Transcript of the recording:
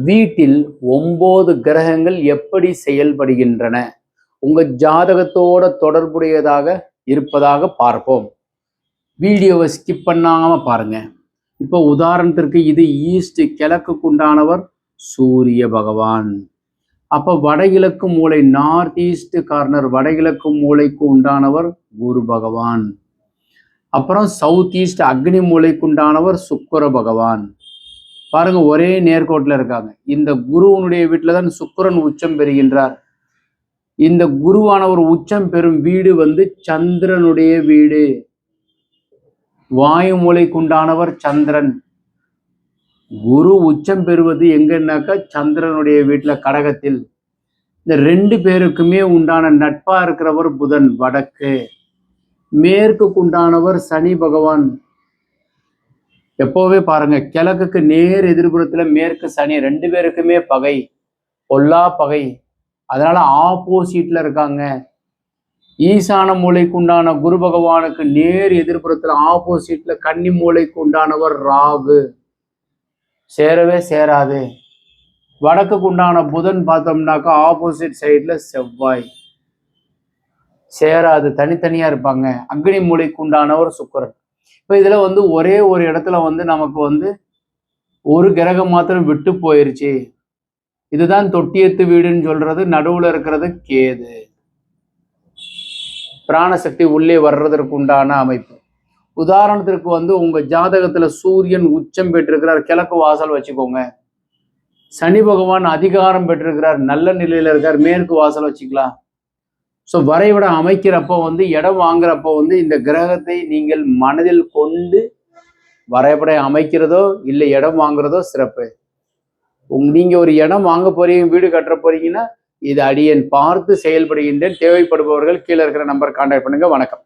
வீட்டில் 9 கிரகங்கள் எப்படி செயல்படுகின்றன? உங்க ஜாதகத்தோட தொடர்புடையதாக இருப்பதாக பார்ப்போம். வீடியோவை ஸ்கிப் பண்ணாம பாருங்க. இப்போ உதாரணத்திற்கு இது ஈஸ்ட், கிழக்குக்கு உண்டானவர் சூரிய பகவான். அப்ப வடகிழக்கு மூலை, நார்த் ஈஸ்ட் கார்னர், வடகிழக்கு மூலைக்கு உண்டானவர் குரு பகவான். அப்புறம் சவுத் ஈஸ்ட் அக்னி மூலைக்கு உண்டானவர் சுக்கிர பகவான். பாருங்க, ஒரே நேர்கோட்டில் இருக்காங்க. இந்த குருவனுடைய வீட்டில் தான் சுக்கிரன் உச்சம் பெறுகின்றார். இந்த குருவானவர் உச்சம் பெறும் வீடு சந்திரனுடைய வீடு. வாயு மூலைக்குண்டானவர் சந்திரன். குரு உச்சம் பெறுவது எங்கன்னாக்கா சந்திரனுடைய வீட்டில், கடகத்தில். இந்த 2 பேருக்குமே உண்டான நட்பா இருக்கிறவர் புதன், வடக்கு. மேற்குக்கு உண்டானவர் சனி பகவான். எப்போவே பாருங்க, கிழக்குக்கு நேர் எதிர்புறத்துல மேற்கு சனி, 2 பேருக்குமே பகை, பொல்லா பகை. அதனால ஆப்போசிட்ல இருக்காங்க. ஈசான மூலைக்கு உண்டான குரு பகவானுக்கு நேர் எதிர்புறத்துல ஆப்போசிட்ல கன்னி மூலைக்கு உண்டானவர் ராகு. சேரவே சேராது. வடக்குக்கு உண்டான புதன் பார்த்தோம்னாக்கா ஆப்போசிட் சைட்ல செவ்வாய். சேராது, தனித்தனியா இருப்பாங்க. அக்னி மூலைக்கு உண்டானவர் சுக்கிரன். இப்போ இதுல ஒரே ஒரு இடத்துல நமக்கு ஒரு கிரகம் மாத்திரம் விட்டு போயிருச்சு. இதுதான் தொட்டியத்து வீடுன்னு சொல்றது. நடுவுல இருக்கிறது கேது. பிராணசக்தி உள்ளே வர்றதற்கு உண்டான அமைப்பு. உதாரணத்திற்கு உங்க ஜாதகத்துல சூரியன் உச்சம் பெற்றிருக்கிறார், கிழக்கு வாசல் வச்சுக்கோங்க. சனி பகவான் அதிகாரம் பெற்றிருக்கிறார், நல்ல நிலையில இருக்கார், மேற்கு வாசல் வச்சுக்கலாம். ஸோ வரைபடம் அமைக்கிறப்போ இடம் வாங்குறப்போ இந்த கிரகத்தை நீங்கள் மனதில் கொண்டு வரைபடம் அமைக்கிறதோ இல்லை இடம் வாங்குறதோ சிறப்பு. நீங்க ஒரு இடம் வாங்க போறீங்க, வீடு கட்டுற போறீங்கன்னா இது அடியேன் பார்த்து செயல்படுகின்றேன். தேவைப்படுபவர்கள் கீழே இருக்கிற நம்பர் கான்டாக்ட் பண்ணுங்க. வணக்கம்.